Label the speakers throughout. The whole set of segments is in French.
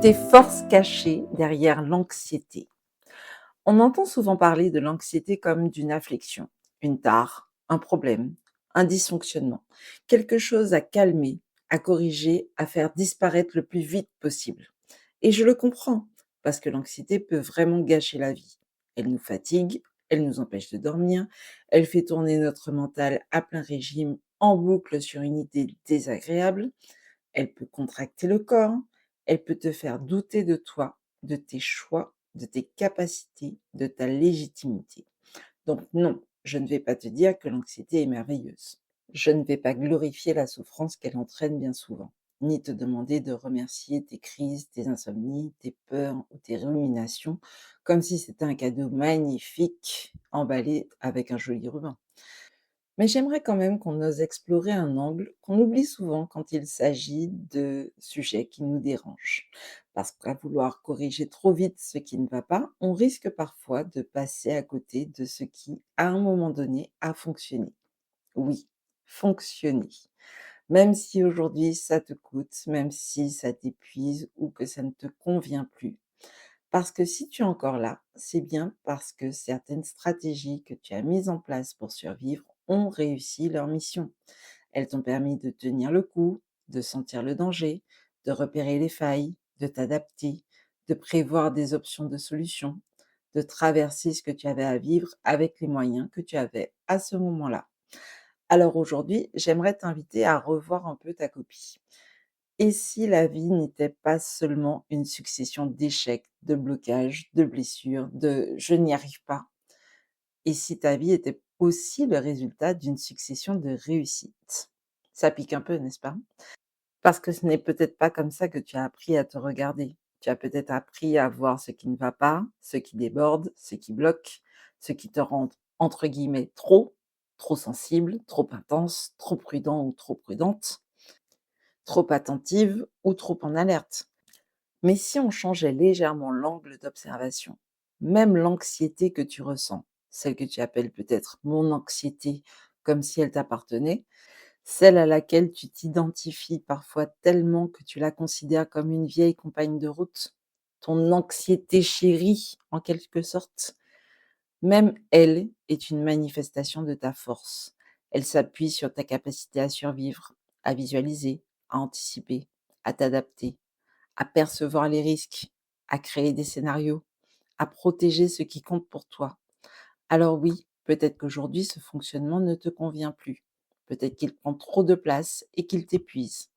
Speaker 1: Tes forces cachées derrière l'anxiété. On entend souvent parler de l'anxiété comme d'une affliction, une tare, un problème, un dysfonctionnement, quelque chose à calmer, à corriger, à faire disparaître le plus vite possible. Et je le comprends, parce que l'anxiété peut vraiment gâcher la vie. Elle nous fatigue, elle nous empêche de dormir, elle fait tourner notre mental à plein régime en boucle sur une idée désagréable, elle peut contracter le corps, elle peut te faire douter de toi, de tes choix, de tes capacités, de ta légitimité. Donc non, je ne vais pas te dire que l'anxiété est merveilleuse. Je ne vais pas glorifier la souffrance qu'elle entraîne bien souvent, ni te demander de remercier tes crises, tes insomnies, tes peurs ou tes ruminations, comme si c'était un cadeau magnifique emballé avec un joli ruban. Mais j'aimerais quand même qu'on ose explorer un angle qu'on oublie souvent quand il s'agit de sujets qui nous dérangent. Parce qu'à vouloir corriger trop vite ce qui ne va pas, on risque parfois de passer à côté de ce qui, à un moment donné, a fonctionné. Oui, fonctionner. Même si aujourd'hui ça te coûte, même si ça t'épuise ou que ça ne te convient plus. Parce que si tu es encore là, c'est bien parce que certaines stratégies que tu as mises en place pour survivre ont réussi leur mission. Elles t'ont permis de tenir le coup, de sentir le danger, de repérer les failles, de t'adapter, de prévoir des options de solutions, de traverser ce que tu avais à vivre avec les moyens que tu avais à ce moment-là. Alors aujourd'hui, j'aimerais t'inviter à revoir un peu ta copie. Et si la vie n'était pas seulement une succession d'échecs, de blocages, de blessures, de «je n'y arrive pas», et si ta vie était aussi le résultat d'une succession de réussites? Ça pique un peu, n'est-ce pas? Parce que ce n'est peut-être pas comme ça que tu as appris à te regarder. Tu as peut-être appris à voir ce qui ne va pas, ce qui déborde, ce qui bloque, ce qui te rend entre guillemets «trop», trop sensible, trop intense, trop prudent ou trop prudente, trop attentive ou trop en alerte. Mais si on changeait légèrement l'angle d'observation, même l'anxiété que tu ressens, celle que tu appelles peut-être mon anxiété, comme si elle t'appartenait, celle à laquelle tu t'identifies parfois tellement que tu la considères comme une vieille compagne de route, ton anxiété chérie en quelque sorte, même elle est une manifestation de ta force. Elle s'appuie sur ta capacité à survivre, à visualiser, à anticiper, à t'adapter, à percevoir les risques, à créer des scénarios, à protéger ce qui compte pour toi. Alors oui, peut-être qu'aujourd'hui ce fonctionnement ne te convient plus. Peut-être qu'il prend trop de place et qu'il t'épuise.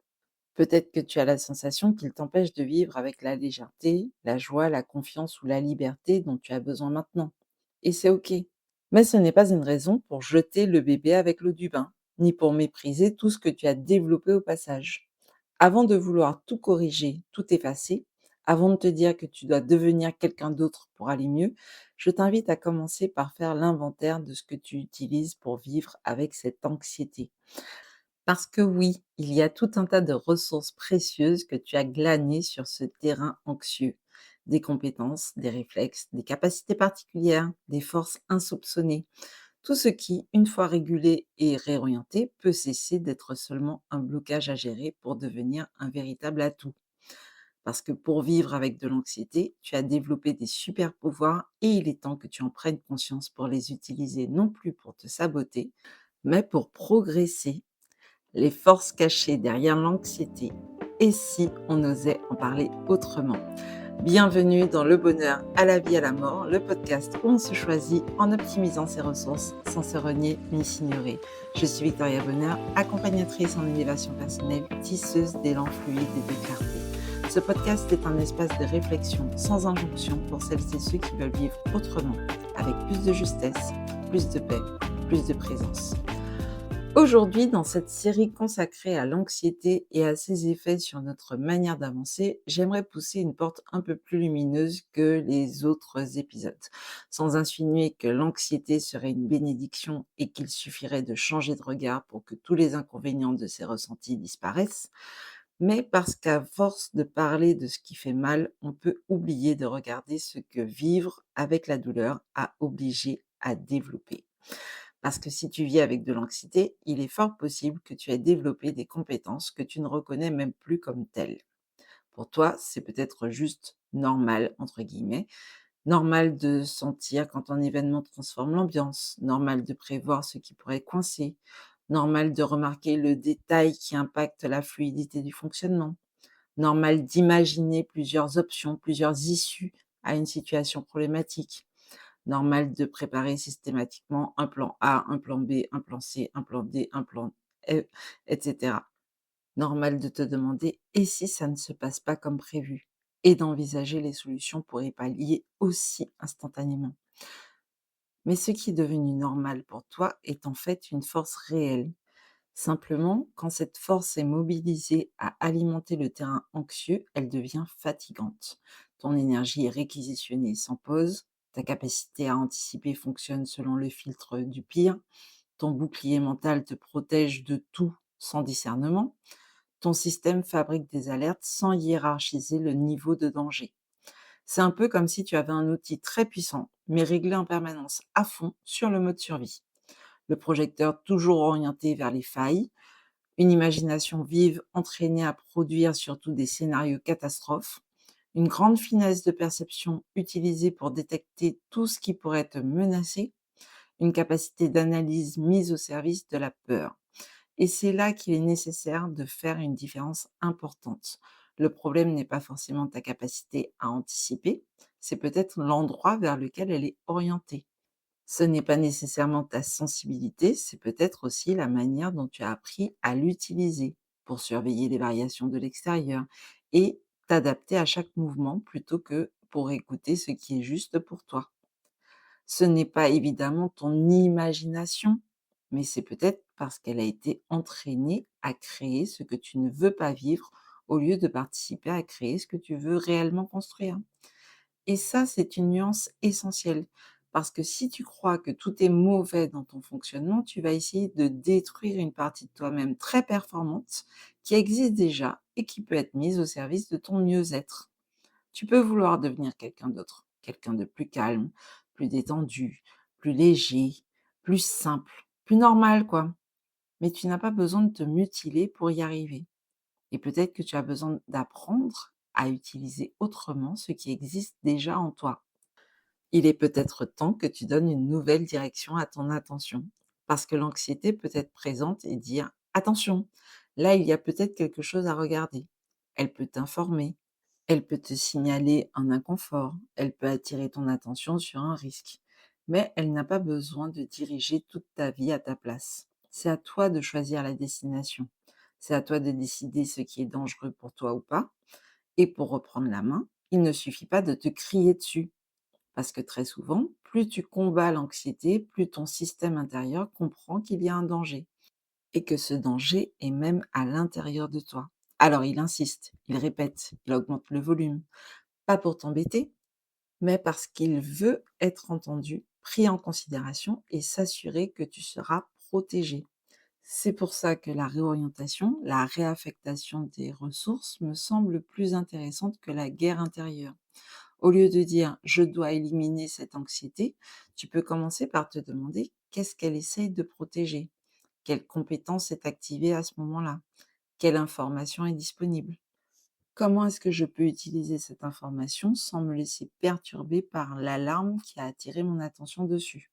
Speaker 1: Peut-être que tu as la sensation qu'il t'empêche de vivre avec la légèreté, la joie, la confiance ou la liberté dont tu as besoin maintenant. Et c'est OK. Mais ce n'est pas une raison pour jeter le bébé avec l'eau du bain, ni pour mépriser tout ce que tu as développé au passage. Avant de vouloir tout corriger, tout effacer, avant de te dire que tu dois devenir quelqu'un d'autre pour aller mieux, je t'invite à commencer par faire l'inventaire de ce que tu utilises pour vivre avec cette anxiété. Parce que oui, il y a tout un tas de ressources précieuses que tu as glanées sur ce terrain anxieux. Des compétences, des réflexes, des capacités particulières, des forces insoupçonnées. Tout ce qui, une fois régulé et réorienté, peut cesser d'être seulement un blocage à gérer pour devenir un véritable atout. Parce que pour vivre avec de l'anxiété, tu as développé des super pouvoirs et il est temps que tu en prennes conscience pour les utiliser non plus pour te saboter, mais pour progresser. Les forces cachées derrière l'anxiété. Et si on osait en parler autrement? Bienvenue dans Le bonheur à la vie à la mort, le podcast où on se choisit en optimisant ses ressources sans se renier ni s'ignorer. Je suis Victoria Bonheur, accompagnatrice en élévation personnelle, tisseuse d'élan fluide et de clarté. Ce podcast est un espace de réflexion sans injonction pour celles et ceux qui veulent vivre autrement, avec plus de justesse, plus de paix, plus de présence. Aujourd'hui, dans cette série consacrée à l'anxiété et à ses effets sur notre manière d'avancer, j'aimerais pousser une porte un peu plus lumineuse que les autres épisodes, sans insinuer que l'anxiété serait une bénédiction et qu'il suffirait de changer de regard pour que tous les inconvénients de ces ressentis disparaissent, mais parce qu'à force de parler de ce qui fait mal, on peut oublier de regarder ce que vivre avec la douleur a obligé à développer. Parce que si tu vis avec de l'anxiété, il est fort possible que tu aies développé des compétences que tu ne reconnais même plus comme telles. Pour toi, c'est peut-être juste «normal» entre guillemets. Normal de sentir quand un événement transforme l'ambiance, normal de prévoir ce qui pourrait coincer, normal de remarquer le détail qui impacte la fluidité du fonctionnement, normal d'imaginer plusieurs options, plusieurs issues à une situation problématique, normal de préparer systématiquement un plan A, un plan B, un plan C, un plan D, un plan E, etc. Normal de te demander: «Et si ça ne se passe pas comme prévu?» et d'envisager les solutions pour y pallier aussi instantanément. Mais ce qui est devenu normal pour toi est en fait une force réelle. Simplement, quand cette force est mobilisée à alimenter le terrain anxieux, elle devient fatigante. Ton énergie est réquisitionnée sans pause, ta capacité à anticiper fonctionne selon le filtre du pire, ton bouclier mental te protège de tout sans discernement, ton système fabrique des alertes sans hiérarchiser le niveau de danger. C'est un peu comme si tu avais un outil très puissant, mais réglé en permanence à fond sur le mode survie. Le projecteur toujours orienté vers les failles, une imagination vive entraînée à produire surtout des scénarios catastrophes, une grande finesse de perception utilisée pour détecter tout ce qui pourrait te menacer, une capacité d'analyse mise au service de la peur. Et c'est là qu'il est nécessaire de faire une différence importante. Le problème n'est pas forcément ta capacité à anticiper, c'est peut-être l'endroit vers lequel elle est orientée. Ce n'est pas nécessairement ta sensibilité, c'est peut-être aussi la manière dont tu as appris à l'utiliser pour surveiller les variations de l'extérieur et t'adapter à chaque mouvement plutôt que pour écouter ce qui est juste pour toi. Ce n'est pas évidemment ton imagination, mais c'est peut-être parce qu'elle a été entraînée à créer ce que tu ne veux pas vivre au lieu de participer à créer ce que tu veux réellement construire. Et ça, c'est une nuance essentielle. Parce que si tu crois que tout est mauvais dans ton fonctionnement, tu vas essayer de détruire une partie de toi-même très performante qui existe déjà et qui peut être mise au service de ton mieux-être. Tu peux vouloir devenir quelqu'un d'autre, quelqu'un de plus calme, plus détendu, plus léger, plus simple, plus normal, quoi. Mais tu n'as pas besoin de te mutiler pour y arriver. Et peut-être que tu as besoin d'apprendre à utiliser autrement ce qui existe déjà en toi. Il est peut-être temps que tu donnes une nouvelle direction à ton attention. Parce que l'anxiété peut être présente et dire: «Attention, là il y a peut-être quelque chose à regarder». Elle peut t'informer, elle peut te signaler un inconfort, elle peut attirer ton attention sur un risque. Mais elle n'a pas besoin de diriger toute ta vie à ta place. C'est à toi de choisir la destination. C'est à toi de décider ce qui est dangereux pour toi ou pas. Et pour reprendre la main, il ne suffit pas de te crier dessus. Parce que très souvent, plus tu combats l'anxiété, plus ton système intérieur comprend qu'il y a un danger et que ce danger est même à l'intérieur de toi. Alors il insiste, il répète, il augmente le volume, pas pour t'embêter, mais parce qu'il veut être entendu, pris en considération et s'assurer que tu seras protégé. C'est pour ça que la réorientation, la réaffectation des ressources me semble plus intéressante que la guerre intérieure. Au lieu de dire: «Je dois éliminer cette anxiété», tu peux commencer par te demander qu'est-ce qu'elle essaye de protéger? Quelle compétence est activée à ce moment-là? Quelle information est disponible? Comment est-ce que je peux utiliser cette information sans me laisser perturber par l'alarme qui a attiré mon attention dessus?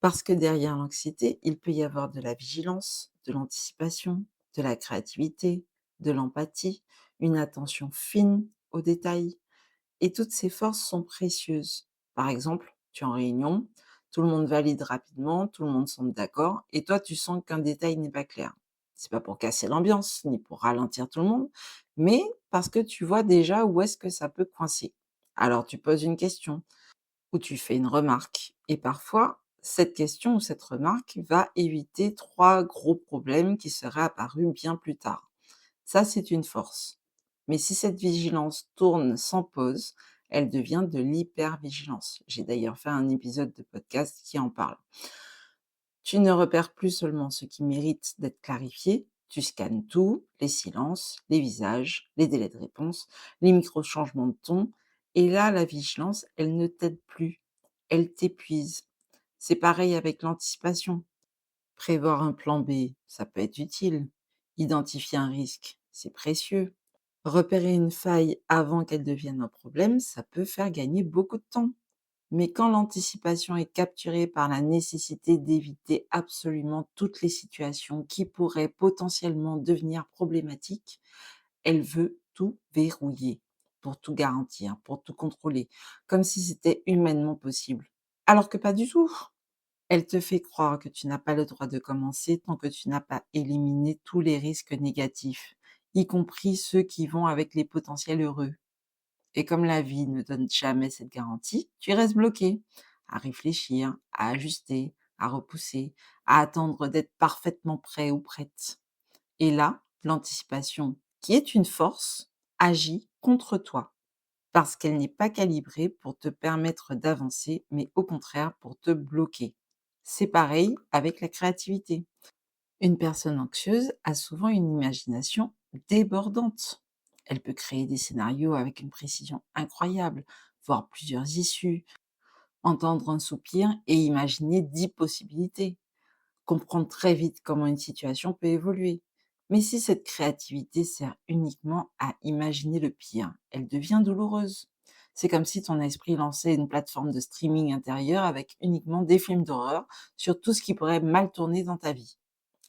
Speaker 1: Parce que derrière l'anxiété, il peut y avoir de la vigilance, de l'anticipation, de la créativité, de l'empathie, une attention fine aux détails. Et toutes ces forces sont précieuses. Par exemple, tu es en réunion, tout le monde valide rapidement, tout le monde semble d'accord, et toi, tu sens qu'un détail n'est pas clair. C'est pas pour casser l'ambiance, ni pour ralentir tout le monde, mais parce que tu vois déjà où est-ce que ça peut coincer. Alors tu poses une question ou tu fais une remarque. Et parfois, cette question ou cette remarque va éviter trois gros problèmes qui seraient apparus bien plus tard. Ça, c'est une force. Mais si cette vigilance tourne sans pause, elle devient de l'hypervigilance. J'ai d'ailleurs fait un épisode de podcast qui en parle. Tu ne repères plus seulement ce qui mérite d'être clarifié, tu scannes tout, les silences, les visages, les délais de réponse, les micro-changements de ton, et là, la vigilance, elle ne t'aide plus, elle t'épuise. C'est pareil avec l'anticipation. Prévoir un plan B, ça peut être utile. Identifier un risque, c'est précieux. Repérer une faille avant qu'elle devienne un problème, ça peut faire gagner beaucoup de temps. Mais quand l'anticipation est capturée par la nécessité d'éviter absolument toutes les situations qui pourraient potentiellement devenir problématiques, elle veut tout verrouiller pour tout garantir, pour tout contrôler, comme si c'était humainement possible. Alors que pas du tout. Elle te fait croire que tu n'as pas le droit de commencer tant que tu n'as pas éliminé tous les risques négatifs, y compris ceux qui vont avec les potentiels heureux. Et comme la vie ne donne jamais cette garantie, tu restes bloqué, à réfléchir, à ajuster, à repousser, à attendre d'être parfaitement prêt ou prête. Et là, l'anticipation, qui est une force, agit contre toi, parce qu'elle n'est pas calibrée pour te permettre d'avancer, mais au contraire pour te bloquer. C'est pareil avec la créativité. Une personne anxieuse a souvent une imagination débordante. Elle peut créer des scénarios avec une précision incroyable, voir plusieurs issues, entendre un soupir et imaginer 10 possibilités, comprendre très vite comment une situation peut évoluer. Mais si cette créativité sert uniquement à imaginer le pire, elle devient douloureuse. C'est comme si ton esprit lançait une plateforme de streaming intérieur avec uniquement des films d'horreur sur tout ce qui pourrait mal tourner dans ta vie.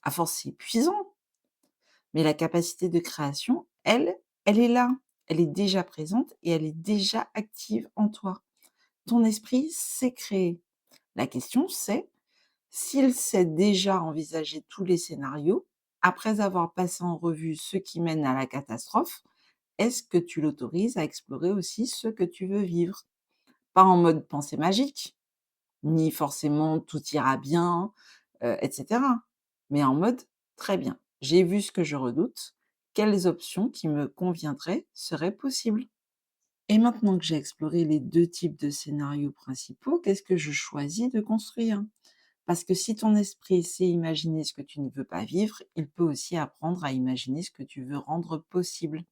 Speaker 1: À force, c'est épuisant, mais la capacité de création, elle, elle est là. Elle est déjà présente et elle est déjà active en toi. Ton esprit sait créer. La question, c'est s'il sait déjà envisager tous les scénarios, après avoir passé en revue ceux qui mènent à la catastrophe, est-ce que tu l'autorises à explorer aussi ceux que tu veux vivre? Pas en mode pensée magique, ni forcément tout ira bien, et cetera. Mais en mode: «Très bien, j'ai vu ce que je redoute, quelles options qui me conviendraient seraient possibles? Et maintenant que j'ai exploré les 2 types de scénarios principaux, qu'est-ce que je choisis de construire?» Parce que si ton esprit sait imaginer ce que tu ne veux pas vivre, il peut aussi apprendre à imaginer ce que tu veux rendre possible.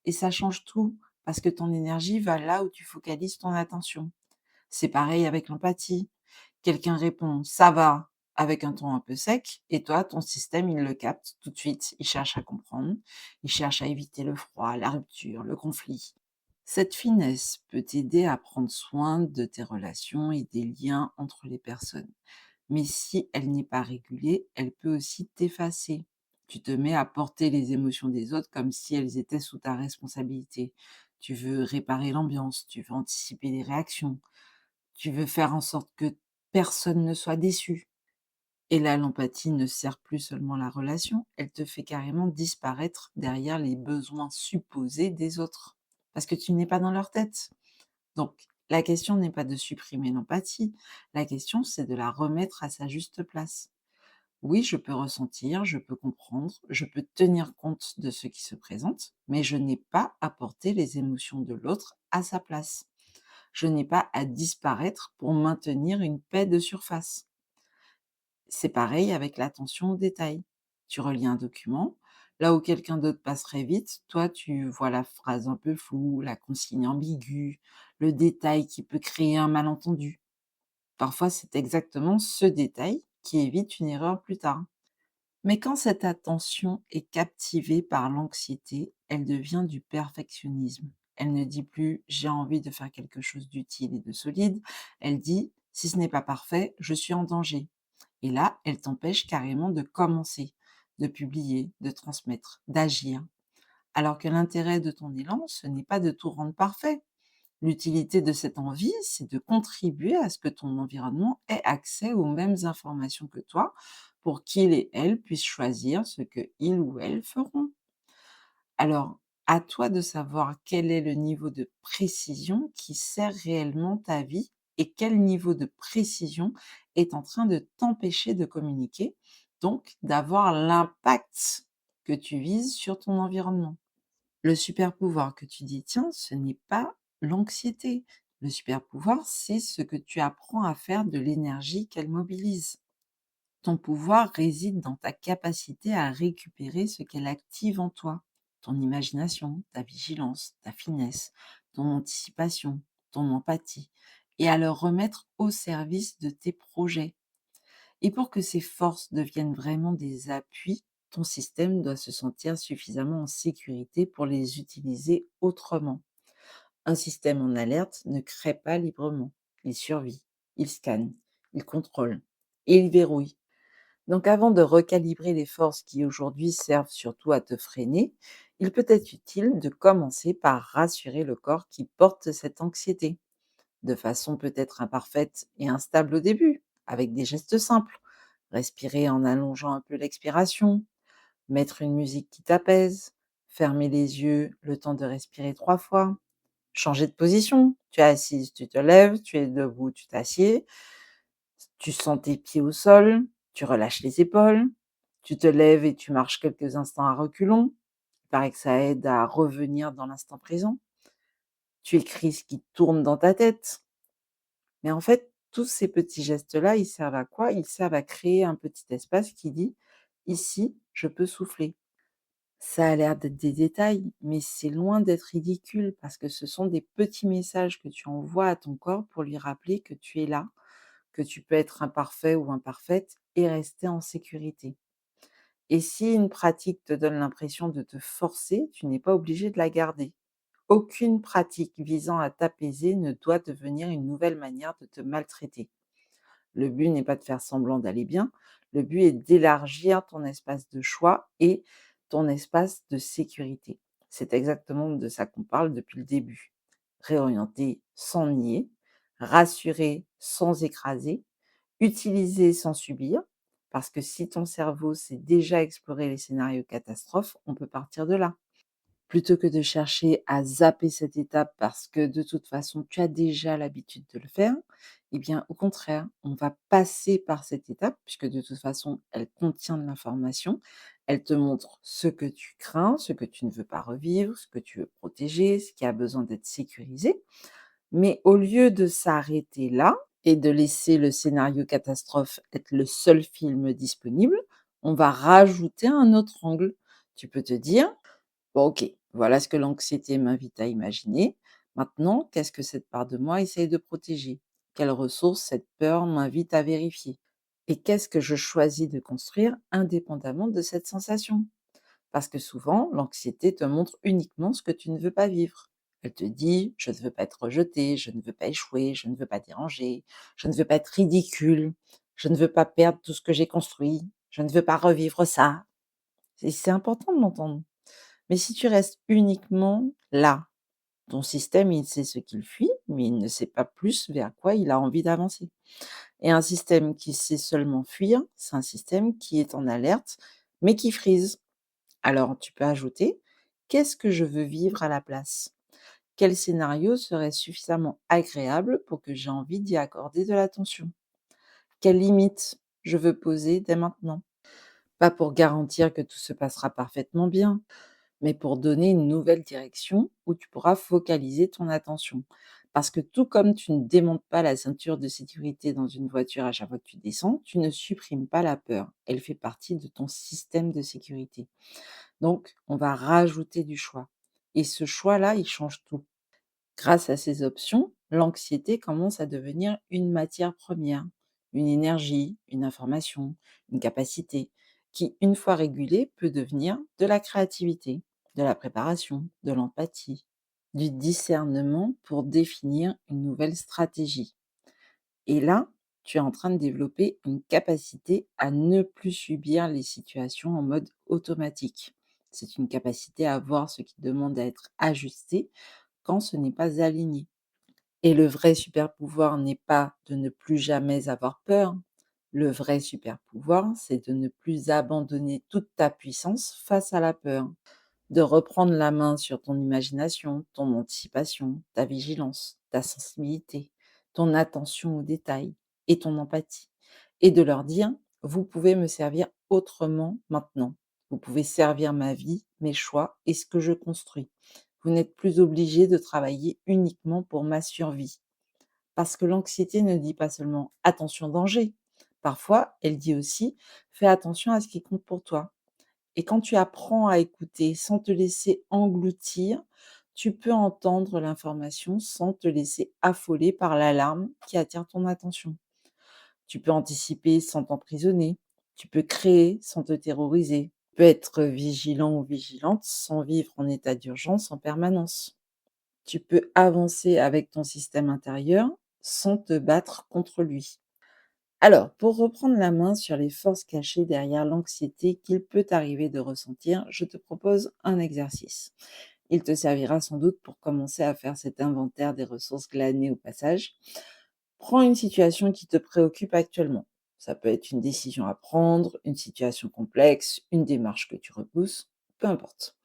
Speaker 1: Et ça change tout, parce que ton énergie va là où tu focalises ton attention. C'est pareil avec l'empathie. Quelqu'un répond «ça va» avec un ton un peu sec et toi, ton système, il le capte tout de suite. Il cherche à comprendre, il cherche à éviter le froid, la rupture, le conflit. Cette finesse peut t'aider à prendre soin de tes relations et des liens entre les personnes. Mais si elle n'est pas régulée, elle peut aussi t'effacer. Tu te mets à porter les émotions des autres comme si elles étaient sous ta responsabilité. Tu veux réparer l'ambiance, tu veux anticiper les réactions, tu veux faire en sorte que personne ne soit déçu. Et là, l'empathie ne sert plus seulement la relation, elle te fait carrément disparaître derrière les besoins supposés des autres. Parce que tu n'es pas dans leur tête. Donc, la question n'est pas de supprimer l'empathie, la question c'est de la remettre à sa juste place. Oui, je peux ressentir, je peux comprendre, je peux tenir compte de ce qui se présente, mais je n'ai pas à porter les émotions de l'autre à sa place. Je n'ai pas à disparaître pour maintenir une paix de surface. C'est pareil avec l'attention aux détails. Tu relis un document, là où quelqu'un d'autre passerait vite, toi tu vois la phrase un peu floue, la consigne ambiguë, le détail qui peut créer un malentendu. Parfois, c'est exactement ce détail qui évite une erreur plus tard. Mais quand cette attention est captivée par l'anxiété, elle devient du perfectionnisme. Elle ne dit plus j'ai envie de faire quelque chose d'utile et de solide, elle dit si ce n'est pas parfait, je suis en danger. Et là, elle t'empêche carrément de commencer, de publier, de transmettre, d'agir. Alors que l'intérêt de ton élan, ce n'est pas de tout rendre parfait. L'utilité de cette envie, c'est de contribuer à ce que ton environnement ait accès aux mêmes informations que toi pour qu'il et elle puissent choisir ce que ils ou elles feront. Alors, à toi de savoir quel est le niveau de précision qui sert réellement ta vie et quel niveau de précision est en train de t'empêcher de communiquer, donc d'avoir l'impact que tu vises sur ton environnement. Le super pouvoir que tu détiens, ce n'est pas l'anxiété. Le super pouvoir, c'est ce que tu apprends à faire de l'énergie qu'elle mobilise. Ton pouvoir réside dans ta capacité à récupérer ce qu'elle active en toi. Ton imagination, ta vigilance, ta finesse, ton anticipation, ton empathie, et à le remettre au service de tes projets. Et pour que ces forces deviennent vraiment des appuis, ton système doit se sentir suffisamment en sécurité pour les utiliser autrement. Un système en alerte ne crée pas librement. Il survit, il scanne, il contrôle et il verrouille. Donc avant de recalibrer les forces qui aujourd'hui servent surtout à te freiner, il peut être utile de commencer par rassurer le corps qui porte cette anxiété, de façon peut-être imparfaite et instable au début, avec des gestes simples. Respirer en allongeant un peu l'expiration, mettre une musique qui t'apaise, fermer les yeux le temps de respirer 3 fois, changer de position. Tu es assise, tu te lèves, tu es debout, tu t'assieds, tu sens tes pieds au sol, tu relâches les épaules, tu te lèves et tu marches quelques instants à reculons. Il paraît que ça aide à revenir dans l'instant présent. Tu écris ce qui tourne dans ta tête. Mais en fait, tous ces petits gestes-là, ils servent à quoi? Ils servent à créer un petit espace qui dit: «Ici, je peux souffler». Ça a l'air d'être des détails, mais c'est loin d'être ridicule parce que ce sont des petits messages que tu envoies à ton corps pour lui rappeler que tu es là, que tu peux être imparfait ou imparfaite et rester en sécurité. Et si une pratique te donne l'impression de te forcer, tu n'es pas obligé de la garder. Aucune pratique visant à t'apaiser ne doit devenir une nouvelle manière de te maltraiter. Le but n'est pas de faire semblant d'aller bien, le but est d'élargir ton espace de choix et ton espace de sécurité. C'est exactement de ça qu'on parle depuis le début. Réorienter sans nier, rassurer sans écraser, utiliser sans subir, parce que si ton cerveau sait déjà explorer les scénarios catastrophes, on peut partir de là. Plutôt que de chercher à zapper cette étape parce que de toute façon tu as déjà l'habitude de le faire, eh bien au contraire, on va passer par cette étape puisque de toute façon elle contient de l'information. Elle te montre ce que tu crains, ce que tu ne veux pas revivre, ce que tu veux protéger, ce qui a besoin d'être sécurisé. Mais au lieu de s'arrêter là et de laisser le scénario catastrophe être le seul film disponible, on va rajouter un autre angle. Tu peux te dire: «Bon OK, voilà ce que l'anxiété m'invite à imaginer. Maintenant, qu'est-ce que cette part de moi essaye de protéger? Quelles ressources cette peur m'invite à vérifier? Et qu'est-ce que je choisis de construire indépendamment de cette sensation?» Parce que souvent, l'anxiété te montre uniquement ce que tu ne veux pas vivre. Elle te dit: «Je ne veux pas être rejetée, je ne veux pas échouer, je ne veux pas déranger, je ne veux pas être ridicule, je ne veux pas perdre tout ce que j'ai construit, je ne veux pas revivre ça». Et c'est important de l'entendre. Mais si tu restes uniquement là, ton système, il sait ce qu'il fuit, mais il ne sait pas plus vers quoi il a envie d'avancer. Et un système qui sait seulement fuir, c'est un système qui est en alerte, mais qui frise. Alors tu peux ajouter: «Qu'est-ce que je veux vivre à la place? Quel scénario serait suffisamment agréable pour que j'ai envie d'y accorder de l'attention? Quelles limites je veux poser dès maintenant?» Pas pour garantir que tout se passera parfaitement bien, mais pour donner une nouvelle direction où tu pourras focaliser ton attention. Parce que tout comme tu ne démontes pas la ceinture de sécurité dans une voiture à chaque fois que tu descends, tu ne supprimes pas la peur. Elle fait partie de ton système de sécurité. Donc, on va rajouter du choix. Et ce choix-là, il change tout. Grâce à ces options, l'anxiété commence à devenir une matière première, une énergie, une information, une capacité, qui, une fois régulée, peut devenir de la créativité, de la préparation, de l'empathie, du discernement pour définir une nouvelle stratégie. Et là, tu es en train de développer une capacité à ne plus subir les situations en mode automatique. C'est une capacité à voir ce qui demande à être ajusté quand ce n'est pas aligné. Et le vrai super pouvoir n'est pas de ne plus jamais avoir peur. Le vrai super pouvoir, c'est de ne plus abandonner toute ta puissance face à la peur, de reprendre la main sur ton imagination, ton anticipation, ta vigilance, ta sensibilité, ton attention aux détails et ton empathie, et de leur dire: «Vous pouvez me servir autrement maintenant. Vous pouvez servir ma vie, mes choix et ce que je construis. Vous n'êtes plus obligé de travailler uniquement pour ma survie». Parce que l'anxiété ne dit pas seulement: «Attention danger». Parfois, elle dit aussi: «Fais attention à ce qui compte pour toi». Et quand tu apprends à écouter sans te laisser engloutir, tu peux entendre l'information sans te laisser affoler par l'alarme qui attire ton attention. Tu peux anticiper sans t'emprisonner. Tu peux créer sans te terroriser. peux être vigilant ou vigilante sans vivre en état d'urgence en permanence. Tu peux avancer avec ton système intérieur sans te battre contre lui. Alors, pour reprendre la main sur les forces cachées derrière l'anxiété qu'il peut arriver de ressentir, je te propose un exercice. Il te servira sans doute pour commencer à faire cet inventaire des ressources glanées au passage. Prends une situation qui te préoccupe actuellement. Ça peut être une décision à prendre, une situation complexe, une démarche que tu repousses, peu importe.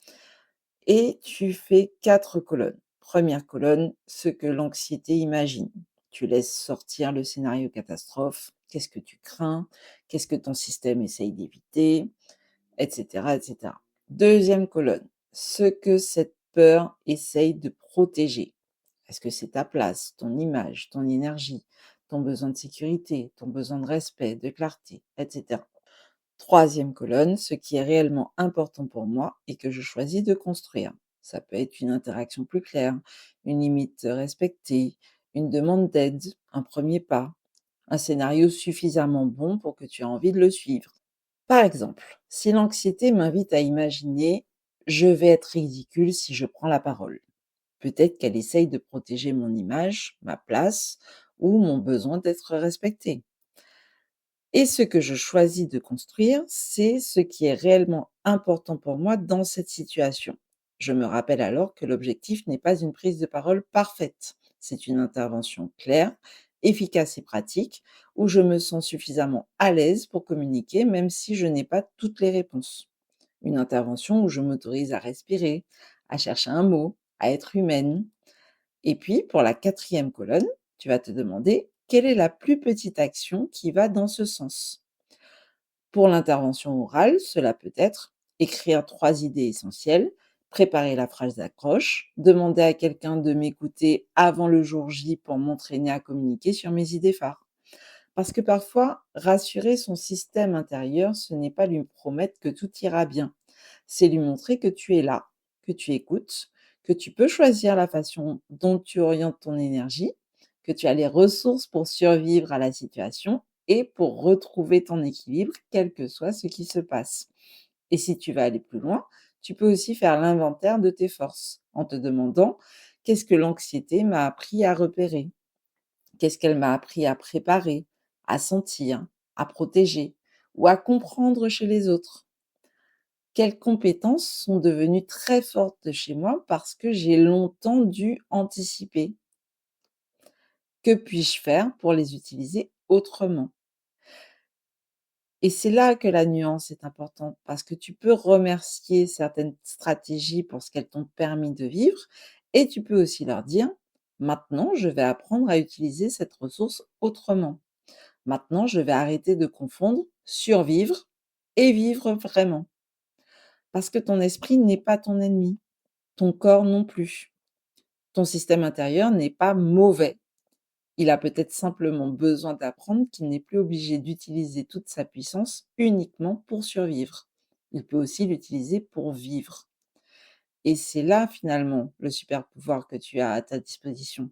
Speaker 1: Et tu fais 4 colonnes. Première colonne, ce que l'anxiété imagine. Tu laisses sortir le scénario catastrophe. Qu'est-ce que tu crains? Qu'est-ce que ton système essaye d'éviter? Etc., etc. Deuxième colonne, ce que cette peur essaye de protéger. Est-ce que c'est ta place, ton image, ton énergie, ton besoin de sécurité, ton besoin de respect, de clarté, etc. Troisième colonne, ce qui est réellement important pour moi et que je choisis de construire. Ça peut être une interaction plus claire, une limite respectée, une demande d'aide, un premier pas, un scénario suffisamment bon pour que tu aies envie de le suivre. Par exemple, si l'anxiété m'invite à imaginer je vais être ridicule si je prends la parole. Peut-être qu'elle essaye de protéger mon image, ma place ou mon besoin d'être respecté. Et ce que je choisis de construire, c'est ce qui est réellement important pour moi dans cette situation. Je me rappelle alors que l'objectif n'est pas une prise de parole parfaite. C'est une intervention claire, efficace et pratique, où je me sens suffisamment à l'aise pour communiquer même si je n'ai pas toutes les réponses. Une intervention où je m'autorise à respirer, à chercher un mot, à être humaine. Et puis, pour la quatrième colonne, tu vas te demander quelle est la plus petite action qui va dans ce sens. Pour l'intervention orale, cela peut être écrire 3 idées essentielles, préparer la phrase d'accroche, demander à quelqu'un de m'écouter avant le jour J pour m'entraîner à communiquer sur mes idées phares. Parce que parfois, rassurer son système intérieur, ce n'est pas lui promettre que tout ira bien. C'est lui montrer que tu es là, que tu écoutes, que tu peux choisir la façon dont tu orientes ton énergie, que tu as les ressources pour survivre à la situation et pour retrouver ton équilibre, quel que soit ce qui se passe. Et si tu vas aller plus loin, tu peux aussi faire l'inventaire de tes forces en te demandant qu'est-ce que l'anxiété m'a appris à repérer, qu'est-ce qu'elle m'a appris à préparer, à sentir, à protéger ou à comprendre chez les autres. Quelles compétences sont devenues très fortes chez moi parce que j'ai longtemps dû anticiper? Que puis-je faire pour les utiliser autrement? Et c'est là que la nuance est importante parce que tu peux remercier certaines stratégies pour ce qu'elles t'ont permis de vivre et tu peux aussi leur dire: «Maintenant, je vais apprendre à utiliser cette ressource autrement. Maintenant, je vais arrêter de confondre survivre et vivre vraiment». Parce que ton esprit n'est pas ton ennemi, ton corps non plus. Ton système intérieur n'est pas mauvais. Il a peut-être simplement besoin d'apprendre qu'il n'est plus obligé d'utiliser toute sa puissance uniquement pour survivre. Il peut aussi l'utiliser pour vivre. Et c'est là finalement le super pouvoir que tu as à ta disposition.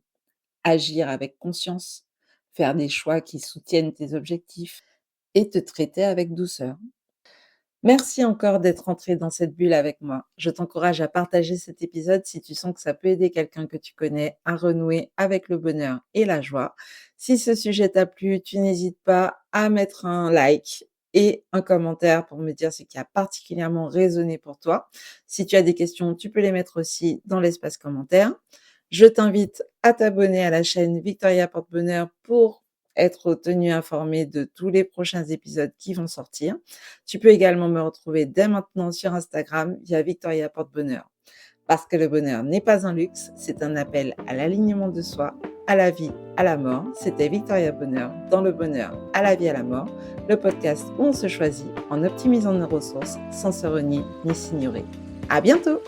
Speaker 1: Agir avec conscience, faire des choix qui soutiennent tes objectifs et te traiter avec douceur. Merci encore d'être entré dans cette bulle avec moi. Je t'encourage à partager cet épisode si tu sens que ça peut aider quelqu'un que tu connais à renouer avec le bonheur et la joie. Si ce sujet t'a plu, tu n'hésites pas à mettre un like et un commentaire pour me dire ce qui a particulièrement résonné pour toi. Si tu as des questions, tu peux les mettre aussi dans l'espace commentaire. Je t'invite à t'abonner à la chaîne Victoria Porte-Bonheur pour être tenu informé de tous les prochains épisodes qui vont sortir. Tu peux également me retrouver dès maintenant sur Instagram via Victoria Porte-Bonheur. Parce que le bonheur n'est pas un luxe, c'est un appel à l'alignement de soi, à la vie, à la mort. C'était Victoria Bonheur dans le bonheur, à la vie, à la mort, le podcast où on se choisit en optimisant nos ressources sans se renier ni s'ignorer. À bientôt!